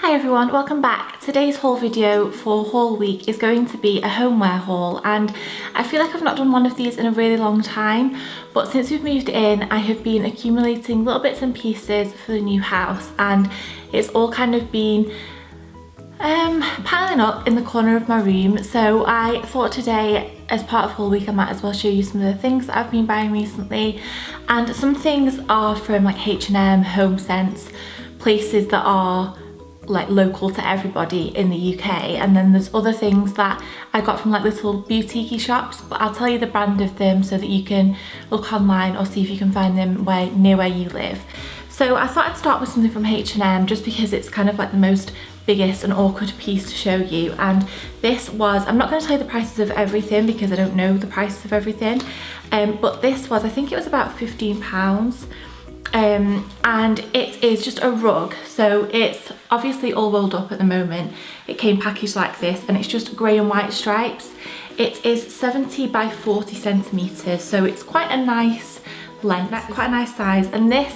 Hi everyone, welcome back. Today's haul video for haul week is going to be a homeware haul, and I feel like I've not done one of these in a really long time, but since we've moved in I have been accumulating little bits and pieces for the new house, and it's all kind of been piling up in the corner of my room. So I thought today, as part of haul week, I might as well show you some of the things that I've been buying recently. And some things are from like H&M, HomeSense, places that are like local to everybody in the UK, and then there's other things that I got from like little boutique shops, but I'll tell you the brand of them so that you can look online or see if you can find them near where you live. So I thought I'd start with something from H&M just because it's kind of like the most biggest and awkward piece to show you. And this was, I'm not going to tell you the prices of everything because I don't know the prices of everything, but this was, I think it was about £15. And it is just a rug, so it's obviously all rolled up at the moment. It came packaged like this, and it's just grey and white stripes. It is 70 by 40 centimetres, so it's quite a nice length, quite a nice size. And this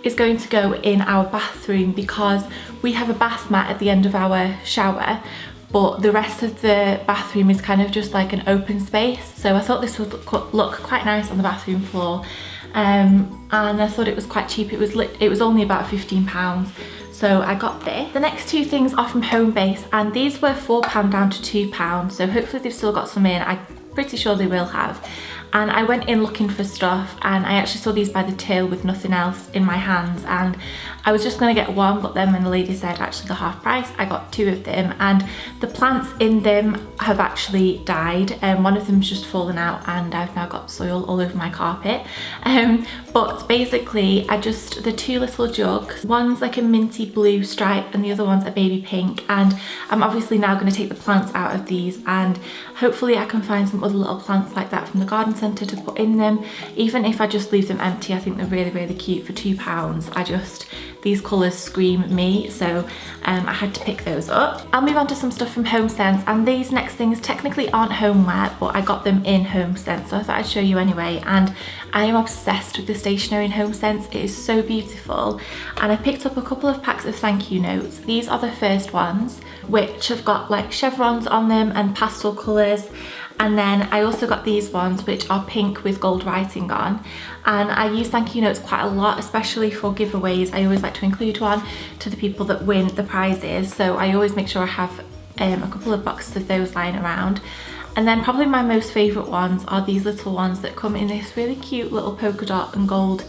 is going to go in our bathroom because we have a bath mat at the end of our shower, but the rest of the bathroom is kind of just like an open space. So I thought this would look quite nice on the bathroom floor. And I thought it was quite cheap. It was only about £15, so I got this. The next two things are from Homebase, and these were £4 down to £2, so hopefully they've still got some in. I'm pretty sure they will have. And I went in looking for stuff, and I actually saw these by the till with nothing else in my hands, and I was just going to get one, but then when the lady said actually the half price, I got two of them, and the plants in them have actually died, and one of them's just fallen out, and I've now got soil all over my carpet. But basically the two little jugs, one's like a minty blue stripe and the other one's a baby pink, and I'm obviously now going to take the plants out of these, and hopefully I can find some other little plants like that from the garden centre to put in them. Even if I just leave them empty, I think they're really cute for £2. These colours scream me, so I had to pick those up. I'll move on to some stuff from HomeSense, and these next things technically aren't homeware, but I got them in HomeSense, so I thought I'd show you anyway. And I am obsessed with the stationery in HomeSense. It is so beautiful, and I picked up a couple of packs of thank you notes. These are the first ones, which have got like chevrons on them and pastel colours. And then I also got these ones, which are pink with gold writing on. And I use thank you notes quite a lot, especially for giveaways. I always like to include one to the people that win the prizes. So I always make sure I have a couple of boxes of those lying around. And then probably my most favourite ones are these little ones that come in this really cute little polka dot and gold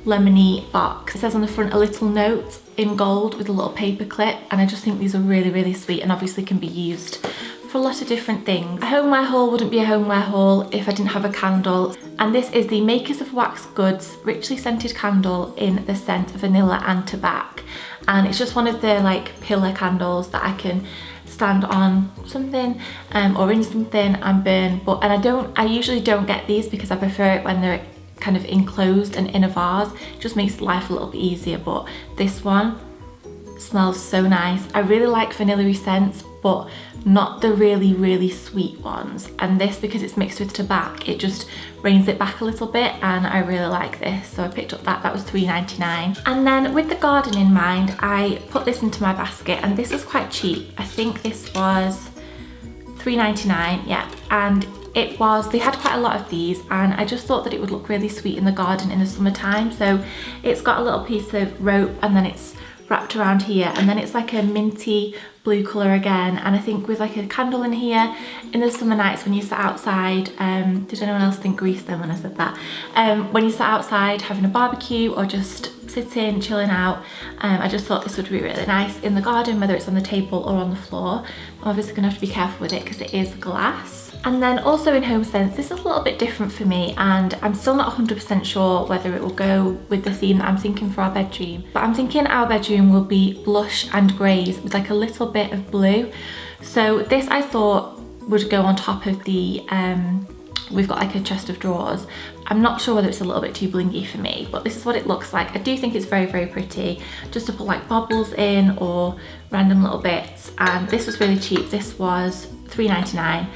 lemony box. It says on the front a little note in gold with a little paper clip, and I just think these are really sweet, and obviously can be used for a lot of different things. A homeware haul wouldn't be a homeware haul if I didn't have a candle, and this is the Makers of Wax Goods richly scented candle in the scent vanilla and tobacco, and it's just one of the like pillar candles that I can stand on something or in something and burn. And I usually don't get these because I prefer it when they're kind of enclosed and in a vase. It just makes life a little bit easier, but this one smells so nice. I really like vanilla-y scents, but not the really sweet ones, and this, because it's mixed with tobacco, it just reins it back a little bit, and I really like this, so I picked up that was £3.99. And then with the garden in mind, I put this into my basket, and this was quite cheap. I think this was £3.99, yeah, and they had quite a lot of these, and I just thought that it would look really sweet in the garden in the summertime. So it's got a little piece of rope, and then it's wrapped around here, and then it's like a minty blue colour again, and I think with like a candle in here in the summer nights when you sat outside, did anyone else think grease then when I said that? When you sat outside having a barbecue or just sitting, chilling out, I just thought this would be really nice in the garden, whether it's on the table or on the floor. I'm obviously gonna have to be careful with it because it is glass. And then also in HomeSense, this is a little bit different for me, and I'm still not 100% sure whether it will go with the theme that I'm thinking for our bedroom. But I'm thinking our bedroom will be blush and greys with like a little bit of blue. So this I thought would go on top of the, we've got like a chest of drawers. I'm not sure whether it's a little bit too blingy for me, but this is what it looks like. I do think it's very pretty, just to put like bobbles in or random little bits. And this was really cheap. This was £3.99.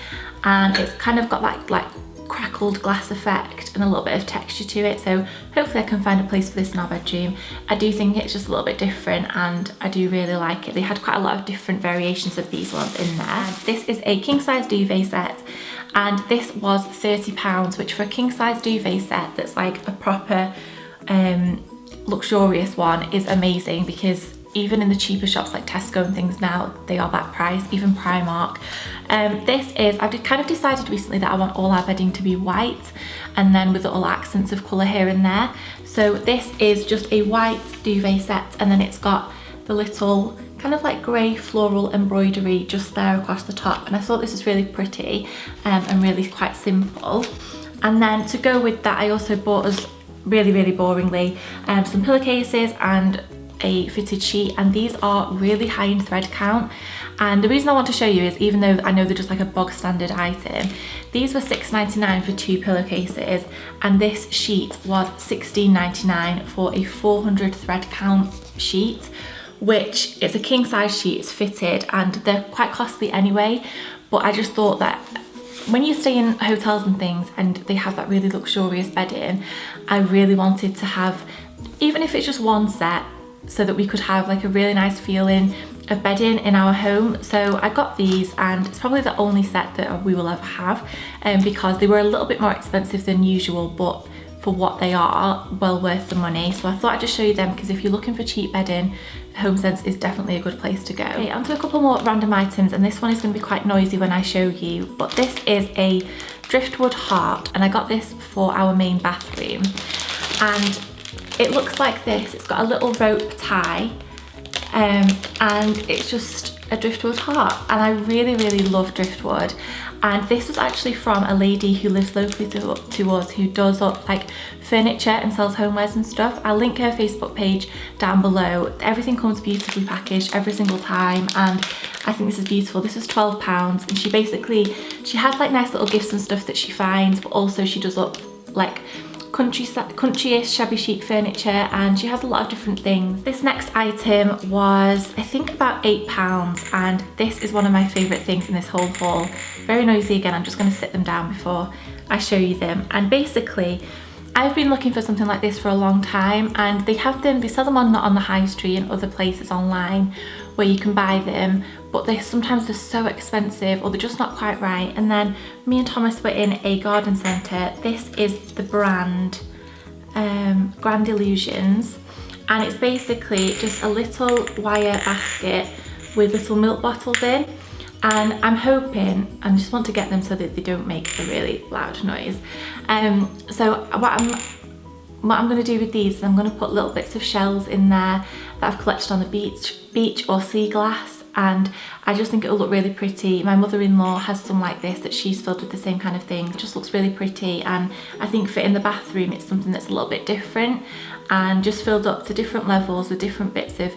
And it's kind of got like crackled glass effect and a little bit of texture to it, so hopefully I can find a place for this in our bedroom. I do think it's just a little bit different and I do really like it. They had quite a lot of different variations of these ones in there. This is a king size duvet set and this was £30, which for a king size duvet set that's like a proper luxurious one is amazing, because even in the cheaper shops like Tesco and things now, they are that price, even Primark. I've kind of decided recently that I want all our bedding to be white and then with little accents of colour here and there. So this is just a white duvet set and then it's got the little kind of like grey floral embroidery just there across the top, and I thought this was really pretty and really quite simple. And then to go with that, I also bought us really boringly some pillowcases and a fitted sheet, and these are really high in thread count. And the reason I want to show you is, even though I know they're just like a bog standard item, these were £6.99 for 2 pillowcases and this sheet was £16.99 for a 400 thread count sheet, which it's a king size sheet, it's fitted, and they're quite costly anyway, but I just thought that when you stay in hotels and things and they have that really luxurious bedding, I really wanted to have, even if it's just one set, so that we could have like a really nice feeling of bedding in our home. So I got these, and it's probably the only set that we will ever have, because they were a little bit more expensive than usual, but for what they are, well worth the money. So I thought I'd just show you them, because if you're looking for cheap bedding, HomeSense is definitely a good place to go. Okay, onto a couple more random items, and this one is going to be quite noisy when I show you, but this is a driftwood heart, and I got this for our main bathroom, and it looks like this. It's got a little rope tie, and it's just a driftwood heart, and I really love driftwood. And this was actually from a lady who lives locally to us, who does up like furniture and sells homewares and stuff. I'll link her Facebook page down below. Everything comes beautifully packaged every single time, and I think this is beautiful. This is £12, and she has like nice little gifts and stuff that she finds, but also she does up like country-ish shabby chic furniture, and she has a lot of different things. This next item was I think about £8, and this is one of my favourite things in this whole haul. Very noisy again, I'm just going to sit them down before I show you them. And basically I've been looking for something like this for a long time, and they sell them not on the high street and other places online where you can buy them, but sometimes they're so expensive or they're just not quite right. And then me and Thomas were in a garden centre. This is the brand Grand Illusions, and it's basically just a little wire basket with little milk bottles in, and I'm hoping, I just want to get them so that they don't make a really loud noise. So what I'm going to do with these is I'm going to put little bits of shells in there that I've collected on the beach or sea glass, and I just think it'll look really pretty. My mother-in-law has some like this that she's filled with the same kind of thing. It just looks really pretty, and I think for in the bathroom it's something that's a little bit different and just filled up to different levels with different bits of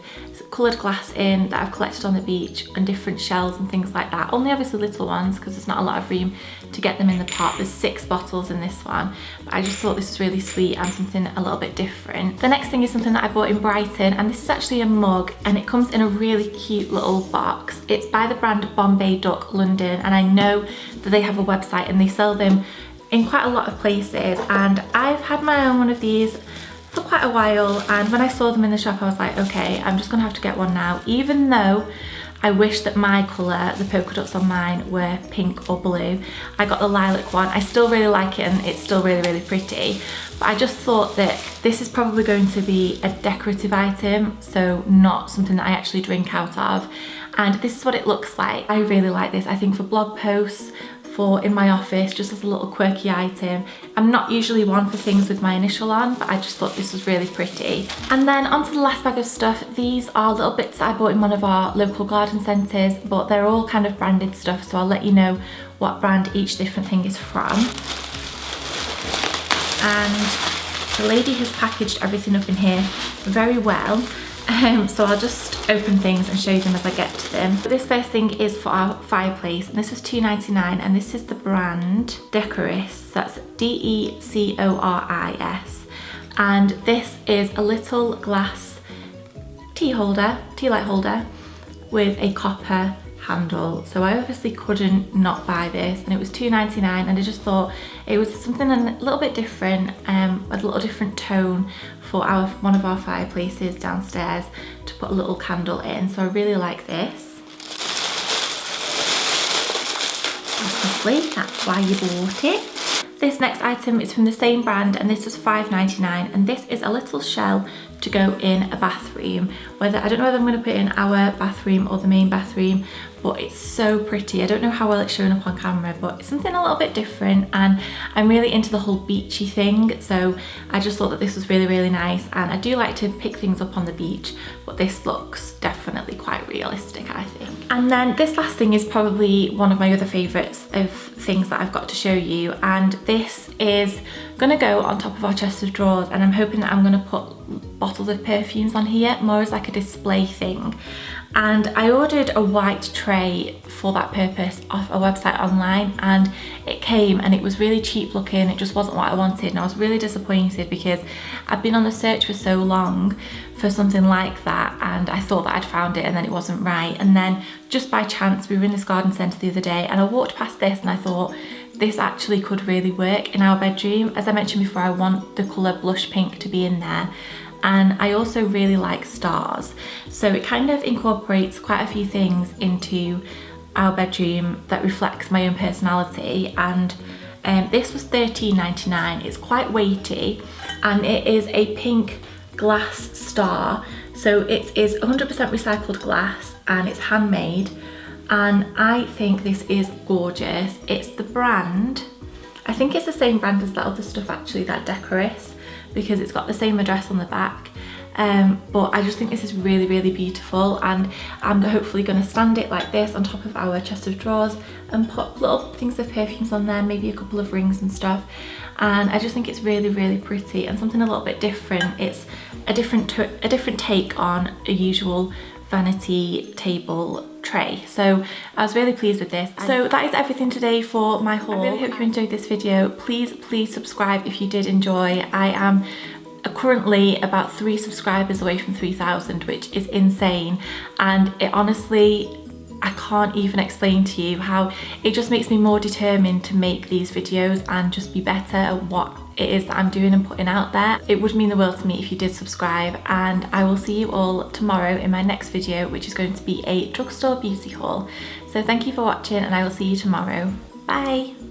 coloured glass in that I've collected on the beach, and different shells and things like that. Only obviously little ones because there's not a lot of room to get them in the pot. There's 6 bottles in this one, but I just thought this was really sweet and something a little bit different. The next thing is something that I bought in Brighton, and this is actually a mug, and it comes in a really cute little box. It's by the brand Bombay Duck London, and I know that they have a website and they sell them in quite a lot of places, and I've had my own one of these for quite a while, and when I saw them in the shop I was like, okay, I'm just gonna have to get one now, even though I wish that my colour, the polka dots on mine, were pink or blue. I got the lilac one. I still really like it, and it's still really pretty, but I just thought that this is probably going to be a decorative item, so not something that I actually drink out of. And this is what it looks like. I really like this. I think for blog posts, for in my office, just as a little quirky item. I'm not usually one for things with my initial on, but I just thought this was really pretty. And then onto the last bag of stuff. These are little bits that I bought in one of our local garden centres, but they're all kind of branded stuff, so I'll let you know what brand each different thing is from. And the lady has packaged everything up in here very well. So I'll just open things and show you them as I get to them. This first thing is for our fireplace, and this was £2.99, and this is the brand Decoris. That's Decoris, and this is a little glass tea light holder with a copper handle. So I obviously couldn't not buy this, and it was £2.99, and I just thought it was something a little bit different, a little different tone for one of our fireplaces downstairs to put a little candle in. So I really like this. Obviously, that's why you bought it. This next item is from the same brand, and this was £5.99, and this is a little shell to go in a bathroom. I don't know whether I'm going to put it in our bathroom or the main bathroom, but it's so pretty. I don't know how well it's showing up on camera, but it's something a little bit different, and I'm really into the whole beachy thing, so I just thought that this was really, really nice. And I do like to pick things up on the beach, but this looks definitely quite realistic, I think. And then this last thing is probably one of my other favourites of things that I've got to show you, and this is gonna go on top of our chest of drawers, and I'm hoping that I'm gonna put bottles of perfumes on here, more as like a display thing. And I ordered a white tray for that purpose off a website online, and it came and it was really cheap looking. It just wasn't what I wanted, and I was really disappointed because I've been on the search for so long for something like that, and I thought that I'd found it and then it wasn't right. And then just by chance, we were in this garden centre the other day and I walked past this and I thought, this actually could really work in our bedroom. As I mentioned before, I want the colour blush pink to be in there. And I also really like stars. So it kind of incorporates quite a few things into our bedroom that reflects my own personality. And this was £13.99. It's quite weighty, and it is a pink glass star. So it is 100% recycled glass and it's handmade. And I think this is gorgeous. It's the brand, I think it's the same brand as that other stuff actually, that Decoris, because it's got the same address on the back. But I just think this is really, really beautiful, and I'm hopefully going to stand it like this on top of our chest of drawers and put little things of perfumes on there, maybe a couple of rings and stuff. And I just think it's really, really pretty and something a little bit different. It's a different take on a usual vanity table tray. So I was really pleased with this. So that is everything today for my haul. I really hope you enjoyed this video. Please subscribe if you did enjoy. I am currently about 3 subscribers away from 3,000, which is insane, and it honestly, I can't even explain to you how it just makes me more determined to make these videos and just be better at what it is that I'm doing and putting out there. It would mean the world to me if you did subscribe, and I will see you all tomorrow in my next video, which is going to be a drugstore beauty haul. So thank you for watching, and I will see you tomorrow. Bye!